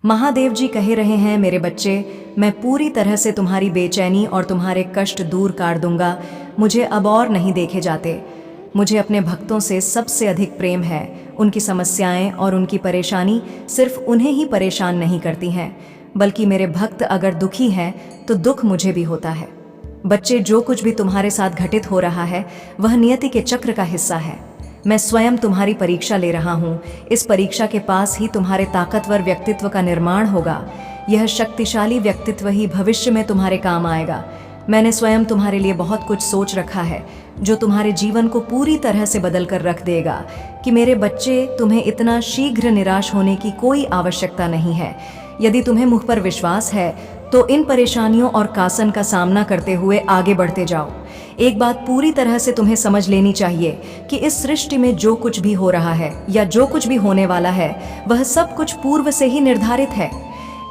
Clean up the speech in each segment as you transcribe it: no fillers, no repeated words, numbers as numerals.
महादेव जी कह रहे हैं, मेरे बच्चे, मैं पूरी तरह से तुम्हारी बेचैनी और तुम्हारे कष्ट दूर कर दूंगा। मुझे अब और नहीं देखे जाते। मुझे अपने भक्तों से सबसे अधिक प्रेम है। उनकी समस्याएं और उनकी परेशानी सिर्फ उन्हें ही परेशान नहीं करती हैं, बल्कि मेरे भक्त अगर दुखी हैं तो दुख मुझे भी होता है। बच्चे, जो कुछ भी तुम्हारे साथ घटित हो रहा है वह नियति के चक्र का हिस्सा है। मैं स्वयं तुम्हारी परीक्षा ले रहा हूँ। इस परीक्षा के पास ही तुम्हारे ताकतवर व्यक्तित्व का निर्माण होगा। यह शक्तिशाली व्यक्तित्व ही भविष्य में तुम्हारे काम आएगा। मैंने स्वयं तुम्हारे लिए बहुत कुछ सोच रखा है जो तुम्हारे जीवन को पूरी तरह से बदल कर रख देगा। कि मेरे बच्चे, तुम्हें इतना शीघ्र निराश होने की कोई आवश्यकता नहीं है। यदि तुम्हें मुझ पर विश्वास है तो इन परेशानियों और कासन का सामना करते हुए आगे बढ़ते जाओ। एक बात पूरी तरह से तुम्हें समझ लेनी चाहिए कि इस सृष्टि में जो कुछ भी हो रहा है या जो कुछ भी होने वाला है वह सब कुछ पूर्व से ही निर्धारित है।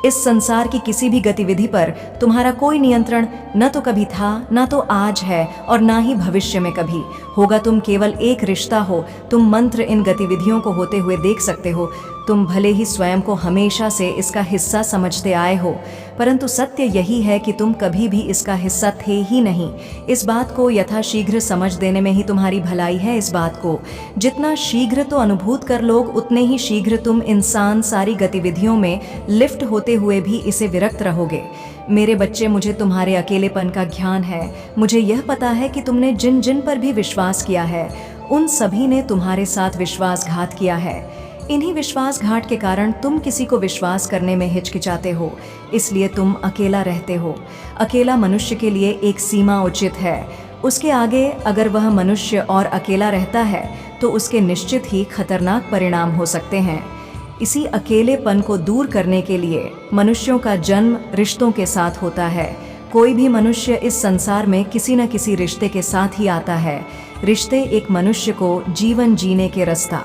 इस संसार की किसी भी गतिविधि पर तुम्हारा कोई नियंत्रण न तो कभी था, न तो आज है और न ही भविष्य में कभी होगा। तुम केवल एक रिश्ता हो। तुम मंत्र इन गतिविधियों को होते हुए देख सकते हो। तुम भले ही स्वयं को हमेशा से इसका हिस्सा समझते आए हो, परंतु सत्य यही है कि तुम कभी भी इसका हिस्सा थे ही नहीं। इस बात को यथाशीघ्र समझ देने में ही तुम्हारी भलाई है। इस बात को जितना शीघ्र तो अनुभूत कर लोग, उतने ही शीघ्र तुम इंसान सारी गतिविधियों में लिफ्ट होते हुए भी इसे विरक्त रहोगे। मेरे बच्चे, मुझे तुम्हारे अकेलेपन का ज्ञान है। मुझे यह पता है कि तुमने जिन जिन पर भी विश्वास किया है उन सभी ने तुम्हारे साथ विश्वासघात किया है। इन्हीं विश्वासघात के कारण तुम किसी को विश्वास करने में हिचकिचाते हो, इसलिए तुम अकेला रहते हो। अकेला मनुष्य के लिए एक सीमा उचित है। उसके आगे अगर वह मनुष्य और अकेला रहता है तो उसके निश्चित ही खतरनाक परिणाम हो सकते हैं। इसी अकेलेपन को दूर करने के लिए मनुष्यों का जन्म रिश्तों के साथ होता है। कोई भी मनुष्य इस संसार में किसी न किसी रिश्ते के साथ ही आता है। रिश्ते एक मनुष्य को जीवन जीने के रास्ता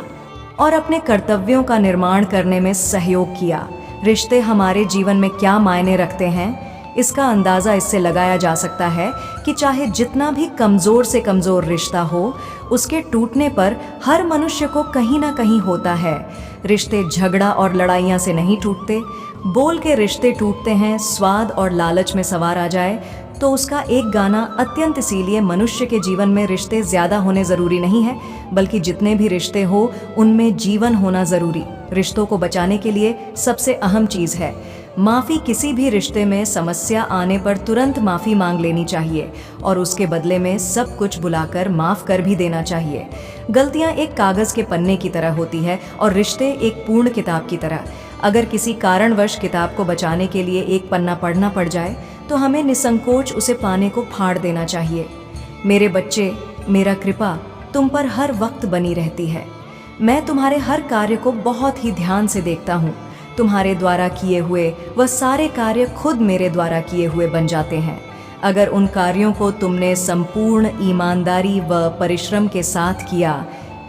और अपने कर्तव्यों का निर्माण करने में सहयोग किया। रिश्ते हमारे जीवन में क्या मायने रखते हैं, इसका अंदाज़ा इससे लगाया जा सकता है कि चाहे जितना भी कमज़ोर से कमज़ोर रिश्ता हो, उसके टूटने पर हर मनुष्य को कहीं ना कहीं होता है। रिश्ते झगड़ा और लड़ाइयाँ से नहीं टूटते। बोल के रिश्ते टूटते हैं। स्वाद और लालच में सवार आ जाए तो उसका एक गाना अत्यंत, इसीलिए मनुष्य के जीवन में रिश्ते ज़्यादा होने ज़रूरी नहीं है, बल्कि जितने भी रिश्ते हो उनमें जीवन होना ज़रूरी। रिश्तों को बचाने के लिए सबसे अहम चीज़ है माफ़ी। किसी भी रिश्ते में समस्या आने पर तुरंत माफ़ी मांग लेनी चाहिए और उसके बदले में सब कुछ बुलाकर माफ़ कर भी देना चाहिए। गलतियाँ एक कागज़ के पन्ने की तरह होती है और रिश्ते एक पूर्ण किताब की तरह। अगर किसी कारणवश किताब को बचाने के लिए एक पन्ना पढ़ना पड़ जाए तो हमें निसंकोच उसे पाने को फाड़ देना चाहिए। मेरे बच्चे, मेरा कृपा तुम पर हर वक्त बनी रहती है। मैं तुम्हारे हर कार्य को बहुत ही ध्यान से देखता हूँ। तुम्हारे द्वारा किए हुए वह सारे कार्य खुद मेरे द्वारा किए हुए बन जाते हैं, अगर उन कार्यों को तुमने संपूर्ण ईमानदारी व परिश्रम के साथ किया।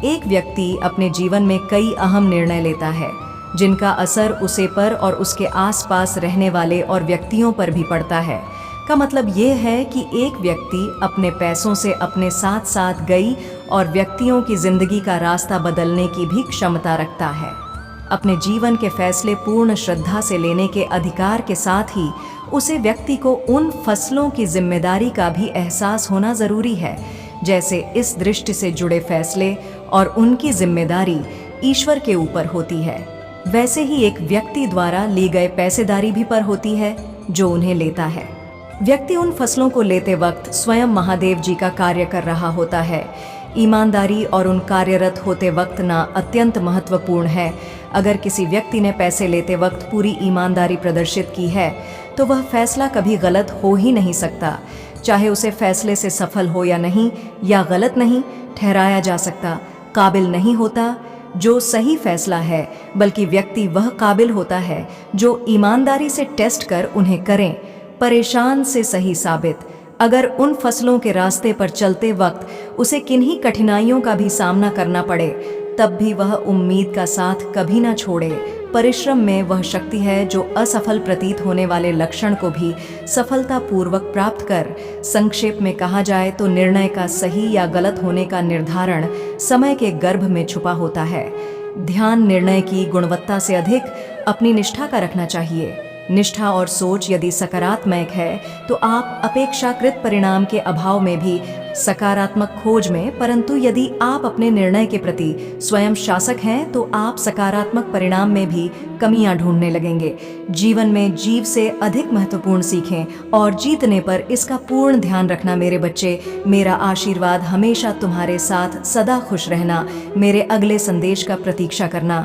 एक व्यक्ति अपने जीवन में कई अहम निर्णय लेता है जिनका असर उसे पर और उसके आसपास रहने वाले और व्यक्तियों पर भी पड़ता है। का मतलब ये है कि एक व्यक्ति अपने पैसों से अपने साथ साथ गई और व्यक्तियों की जिंदगी का रास्ता बदलने की भी क्षमता रखता है। अपने जीवन के फैसले पूर्ण श्रद्धा से लेने के अधिकार के साथ ही उसे व्यक्ति को उन फसलों की जिम्मेदारी का भी एहसास होना जरूरी है। जैसे इस दृष्टि से जुड़े फैसले और उनकी जिम्मेदारी ईश्वर के ऊपर होती है, वैसे ही एक व्यक्ति द्वारा ली गए पैसेदारी भी पर होती है जो उन्हें लेता है। व्यक्ति उन फसलों को लेते वक्त स्वयं महादेव जी का कार्य कर रहा होता है। ईमानदारी और उन कार्यरत होते वक्त ना अत्यंत महत्वपूर्ण है। अगर किसी व्यक्ति ने पैसे लेते वक्त पूरी ईमानदारी प्रदर्शित की है तो वह फैसला कभी गलत हो ही नहीं सकता। चाहे उसे फैसले से सफल हो या नहीं, या गलत नहीं ठहराया जा सकता। काबिल नहीं होता जो सही फैसला है, बल्कि व्यक्ति वह काबिल होता है जो ईमानदारी से टेस्ट कर उन्हें करें। परेशान से सही साबित। अगर उन फसलों के रास्ते पर चलते वक्त उसे किन्हीं कठिनाइयों का भी सामना करना पड़े, तब भी वह उम्मीद का साथ कभी ना छोड़े। परिश्रम में वह शक्ति है जो असफल प्रतीत होने वाले लक्षण को भी सफलतापूर्वक प्राप्त कर। संक्षेप में कहा जाए तो निर्णय का सही या गलत होने का निर्धारण समय के गर्भ में छुपा होता है। ध्यान निर्णय की गुणवत्ता से अधिक अपनी निष्ठा का रखना चाहिए। निष्ठा और सोच यदि सकारात्मक है तो आप अपेक्षाकृत परिणाम के अभाव में भी सकारात्मक खोज में, परंतु यदि आप अपने निर्णय के प्रति स्वयं शासक हैं तो आप सकारात्मक परिणाम में भी कमियां ढूंढने लगेंगे। जीवन में जीव से अधिक महत्वपूर्ण सीखें और जीतने पर इसका पूर्ण ध्यान रखना मेरे बच्चे। मेरा आशीर्वाद हमेशा तुम्हारे साथ सदा खुश रहना। मेरे अगले संदेश का प्रतीक्षा करना।